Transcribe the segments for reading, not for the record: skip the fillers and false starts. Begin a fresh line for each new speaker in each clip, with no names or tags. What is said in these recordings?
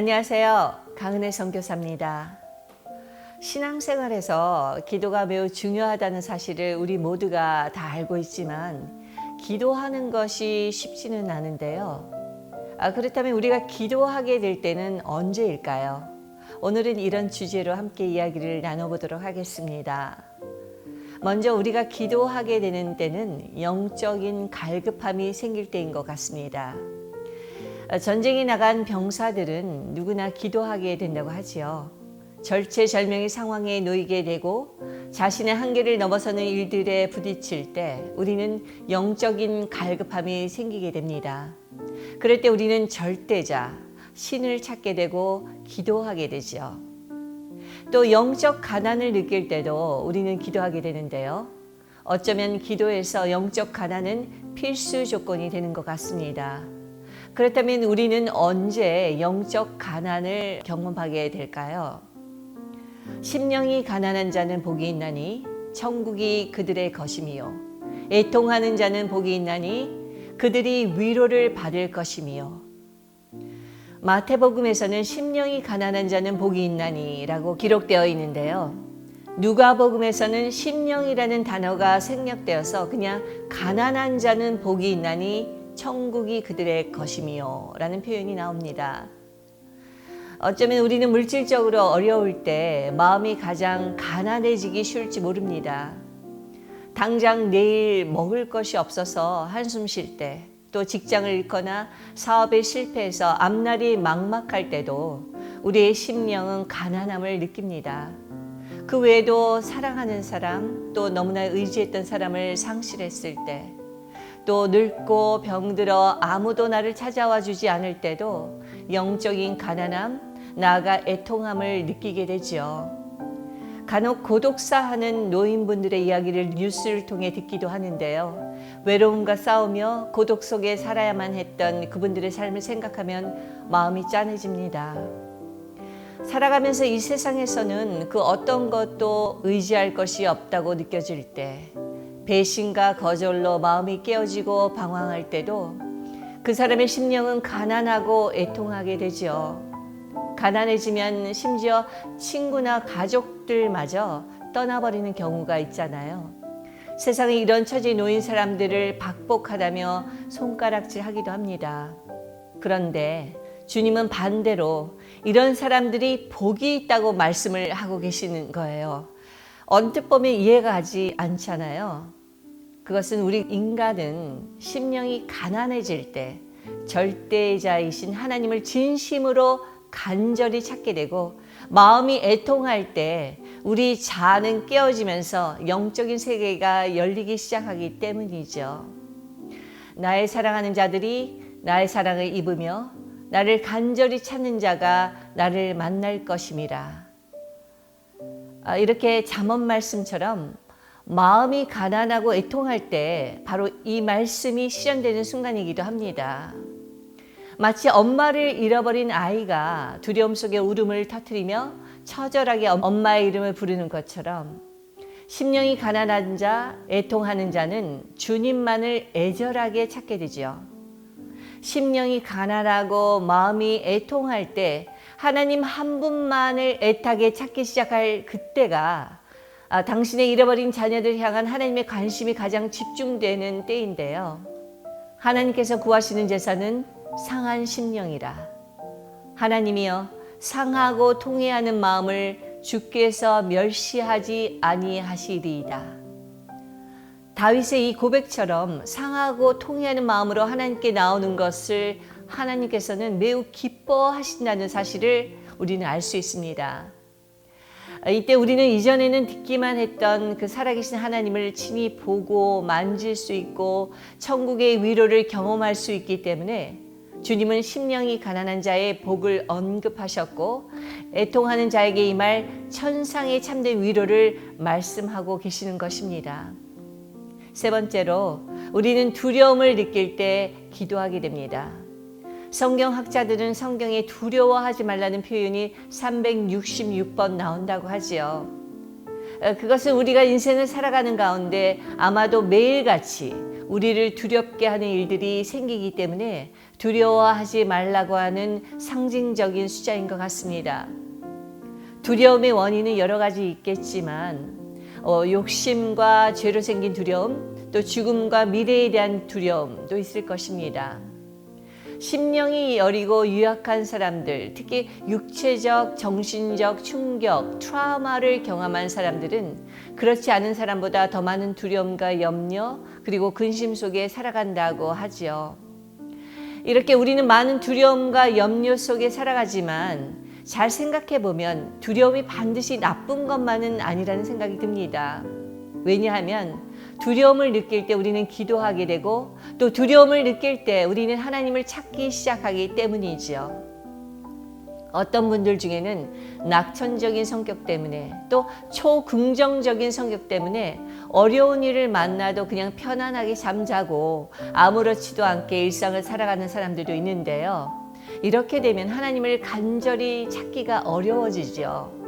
안녕하세요. 강은혜 선교사입니다. 신앙생활에서 기도가 매우 중요하다는 사실을 우리 모두가 다 알고 있지만 기도하는 것이 쉽지는 않은데요. 그렇다면 우리가 기도하게 될 때는 언제일까요? 오늘은 이런 주제로 함께 이야기를 나눠보도록 하겠습니다. 먼저 우리가 기도하게 되는 때는 영적인 갈급함이 생길 때인 것 같습니다. 전쟁에 나간 병사들은 누구나 기도하게 된다고 하지요. 절체절명의 상황에 놓이게 되고 자신의 한계를 넘어서는 일들에 부딪힐 때 우리는 영적인 갈급함이 생기게 됩니다. 그럴 때 우리는 절대자, 신을 찾게 되고 기도하게 되죠. 또 영적 가난을 느낄 때도 우리는 기도하게 되는데요. 어쩌면 기도에서 영적 가난은 필수 조건이 되는 것 같습니다. 그렇다면 우리는 언제 영적 가난을 경험하게 될까요? 심령이 가난한 자는 복이 있나니 천국이 그들의 것이며 애통하는 자는 복이 있나니 그들이 위로를 받을 것이며 마태복음에서는 심령이 가난한 자는 복이 있나니 라고 기록되어 있는데요. 누가복음에서는 심령이라는 단어가 생략되어서 그냥 가난한 자는 복이 있나니 천국이 그들의 것이며 라는 표현이 나옵니다. 어쩌면 우리는 물질적으로 어려울 때 마음이 가장 가난해지기 쉬울지 모릅니다. 당장 내일 먹을 것이 없어서 한숨 쉴 때, 또 직장을 잃거나 사업에 실패해서 앞날이 막막할 때도 우리의 심령은 가난함을 느낍니다. 그 외에도 사랑하는 사람, 또 너무나 의지했던 사람을 상실했을 때, 또 늙고 병들어 아무도 나를 찾아와 주지 않을 때도 영적인 가난함, 나아가 애통함을 느끼게 되죠. 간혹 고독사하는 노인분들의 이야기를 뉴스를 통해 듣기도 하는데요. 외로움과 싸우며 고독 속에 살아야만 했던 그분들의 삶을 생각하면 마음이 짠해집니다. 살아가면서 이 세상에서는 그 어떤 것도 의지할 것이 없다고 느껴질 때, 배신과 거절로 마음이 깨어지고 방황할 때도 그 사람의 심령은 가난하고 애통하게 되죠. 가난해지면 심지어 친구나 가족들마저 떠나버리는 경우가 있잖아요. 세상에 이런 처지에 놓인 사람들을 박복하다며 손가락질하기도 합니다. 그런데 주님은 반대로 이런 사람들이 복이 있다고 말씀을 하고 계시는 거예요. 언뜻 보면 이해가 가지 않잖아요. 그것은 우리 인간은 심령이 가난해질 때 절대자이신 하나님을 진심으로 간절히 찾게 되고 마음이 애통할 때 우리 자아는 깨어지면서 영적인 세계가 열리기 시작하기 때문이죠. 나의 사랑하는 자들이 나의 사랑을 입으며 나를 간절히 찾는 자가 나를 만날 것임이라. 이렇게 잠언 말씀처럼 마음이 가난하고 애통할 때 바로 이 말씀이 실현되는 순간이기도 합니다. 마치 엄마를 잃어버린 아이가 두려움 속에 울음을 터뜨리며 처절하게 엄마의 이름을 부르는 것처럼 심령이 가난한 자, 애통하는 자는 주님만을 애절하게 찾게 되죠. 심령이 가난하고 마음이 애통할 때 하나님 한 분만을 애타게 찾기 시작할 그때가 당신의 잃어버린 자녀들 향한 하나님의 관심이 가장 집중되는 때인데요. 하나님께서 구하시는 제사는 상한 심령이라. 하나님이여 상하고 통회하는 마음을 주께서 멸시하지 아니하시리이다. 다윗의 이 고백처럼 상하고 통회하는 마음으로 하나님께 나오는 것을 하나님께서는 매우 기뻐하신다는 사실을 우리는 알 수 있습니다. 이때 우리는 이전에는 듣기만 했던 그 살아계신 하나님을 친히 보고 만질 수 있고 천국의 위로를 경험할 수 있기 때문에 주님은 심령이 가난한 자의 복을 언급하셨고 애통하는 자에게 임할 천상의 참된 위로를 말씀하고 계시는 것입니다. 세 번째로 우리는 두려움을 느낄 때 기도하게 됩니다. 성경학자들은 성경에 두려워하지 말라는 표현이 366번 나온다고 하지요. 그것은 우리가 인생을 살아가는 가운데 아마도 매일같이 우리를 두렵게 하는 일들이 생기기 때문에 두려워하지 말라고 하는 상징적인 숫자인 것 같습니다. 두려움의 원인은 여러 가지 있겠지만 욕심과 죄로 생긴 두려움, 또 죽음과 미래에 대한 두려움도 있을 것입니다. 심령이 여리고 유약한 사람들, 특히 육체적, 정신적 충격, 트라우마를 경험한 사람들은 그렇지 않은 사람보다 더 많은 두려움과 염려, 그리고 근심 속에 살아간다고 하지요. 이렇게 우리는 많은 두려움과 염려 속에 살아가지만 잘 생각해 보면 두려움이 반드시 나쁜 것만은 아니라는 생각이 듭니다. 왜냐하면 두려움을 느낄 때 우리는 기도하게 되고 또 두려움을 느낄 때 우리는 하나님을 찾기 시작하기 때문이지요. 어떤 분들 중에는 낙천적인 성격 때문에 또 초긍정적인 성격 때문에 어려운 일을 만나도 그냥 편안하게 잠자고 아무렇지도 않게 일상을 살아가는 사람들도 있는데요. 이렇게 되면 하나님을 간절히 찾기가 어려워지죠.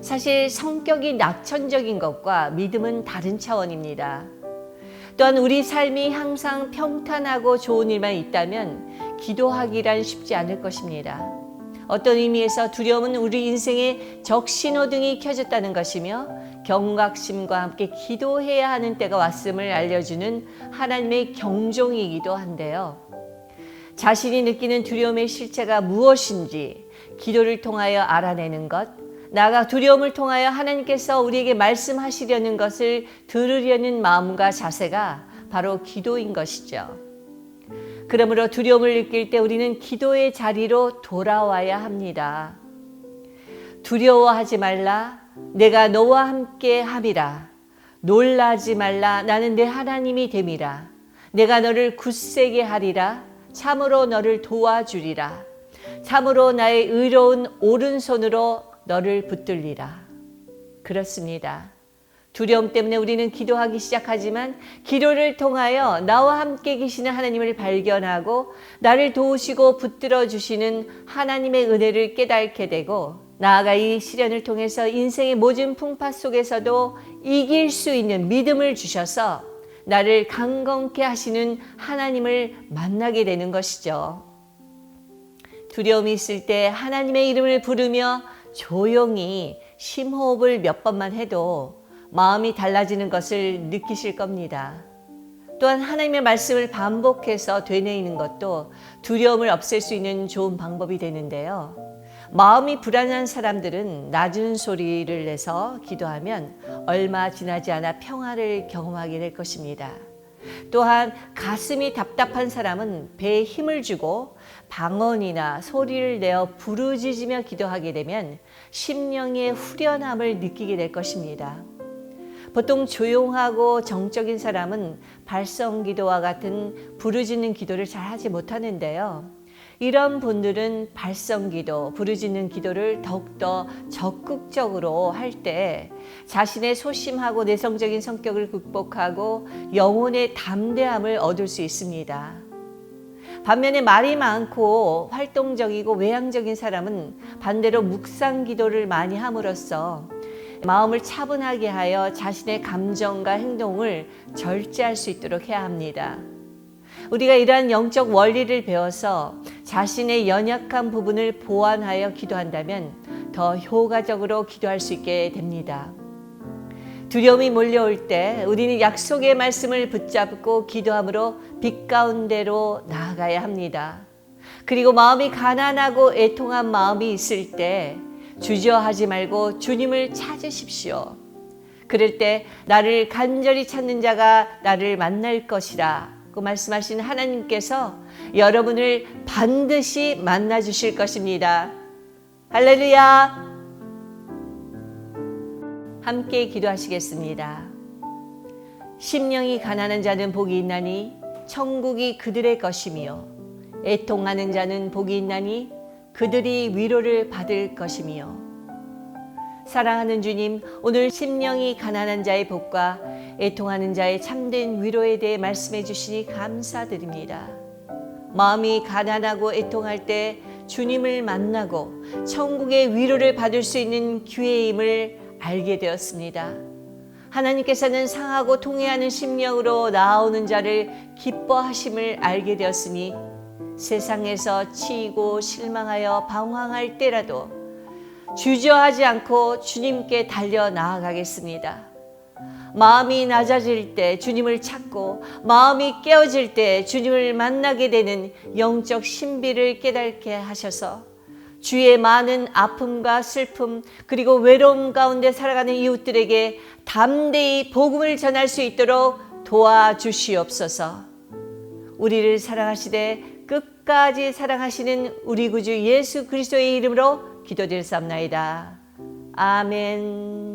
사실 성격이 낙천적인 것과 믿음은 다른 차원입니다. 또한 우리 삶이 항상 평탄하고 좋은 일만 있다면 기도하기란 쉽지 않을 것입니다. 어떤 의미에서 두려움은 우리 인생의 적신호등이 켜졌다는 것이며 경각심과 함께 기도해야 하는 때가 왔음을 알려주는 하나님의 경종이기도 한데요. 자신이 느끼는 두려움의 실체가 무엇인지 기도를 통하여 알아내는 것, 나아가 두려움을 통하여 하나님께서 우리에게 말씀하시려는 것을 들으려는 마음과 자세가 바로 기도인 것이죠. 그러므로 두려움을 느낄 때 우리는 기도의 자리로 돌아와야 합니다. 두려워하지 말라, 내가 너와 함께 함이라. 놀라지 말라, 나는 내 하나님이 됨이라. 내가 너를 굳세게 하리라. 참으로 너를 도와주리라. 참으로 나의 의로운 오른손으로 너를 붙들리라. 그렇습니다. 두려움 때문에 우리는 기도하기 시작하지만 기도를 통하여 나와 함께 계시는 하나님을 발견하고 나를 도우시고 붙들어 주시는 하나님의 은혜를 깨닫게 되고 나아가 이 시련을 통해서 인생의 모든 풍파 속에서도 이길 수 있는 믿음을 주셔서 나를 강건케 하시는 하나님을 만나게 되는 것이죠. 두려움이 있을 때 하나님의 이름을 부르며 조용히 심호흡을 몇 번만 해도 마음이 달라지는 것을 느끼실 겁니다. 또한 하나님의 말씀을 반복해서 되뇌이는 것도 두려움을 없앨 수 있는 좋은 방법이 되는데요. 마음이 불안한 사람들은 낮은 소리를 내서 기도하면 얼마 지나지 않아 평화를 경험하게 될 것입니다. 또한 가슴이 답답한 사람은 배에 힘을 주고 방언이나 소리를 내어 부르짖으며 기도하게 되면 심령의 후련함을 느끼게 될 것입니다. 보통 조용하고 정적인 사람은 발성기도와 같은 부르짖는 기도를 잘 하지 못하는데요. 이런 분들은 발성기도, 부르짖는 기도를 더욱더 적극적으로 할 때 자신의 소심하고 내성적인 성격을 극복하고 영혼의 담대함을 얻을 수 있습니다. 반면에 말이 많고 활동적이고 외향적인 사람은 반대로 묵상 기도를 많이 함으로써 마음을 차분하게 하여 자신의 감정과 행동을 절제할 수 있도록 해야 합니다. 우리가 이러한 영적 원리를 배워서 자신의 연약한 부분을 보완하여 기도한다면 더 효과적으로 기도할 수 있게 됩니다. 두려움이 몰려올 때 우리는 약속의 말씀을 붙잡고 기도함으로 빛 가운데로 나아가야 합니다. 그리고 마음이 가난하고 애통한 마음이 있을 때 주저하지 말고 주님을 찾으십시오. 그럴 때 나를 간절히 찾는 자가 나를 만날 것이라 고 말씀하신 하나님께서 여러분을 반드시 만나 주실 것입니다. 할렐루야! 함께 기도하시겠습니다. 심령이 가난한 자는 복이 있나니 천국이 그들의 것이며 애통하는 자는 복이 있나니 그들이 위로를 받을 것이며 사랑하는 주님, 오늘 심령이 가난한 자의 복과 애통하는 자의 참된 위로에 대해 말씀해 주시니 감사드립니다. 마음이 가난하고 애통할 때 주님을 만나고 천국의 위로를 받을 수 있는 기회임을 알게 되었습니다. 하나님께서는 상하고 통회하는 심령으로 나오는 자를 기뻐하심을 알게 되었으니 세상에서 치이고 실망하여 방황할 때라도 주저하지 않고 주님께 달려 나아가겠습니다. 마음이 낮아질 때 주님을 찾고 마음이 깨어질 때 주님을 만나게 되는 영적 신비를 깨닫게 하셔서 주의 많은 아픔과 슬픔 그리고 외로움 가운데 살아가는 이웃들에게 담대히 복음을 전할 수 있도록 도와주시옵소서. 우리를 사랑하시되 끝까지 사랑하시는 우리 구주 예수 그리스도의 이름으로 기도드렸사옵나이다. 아멘.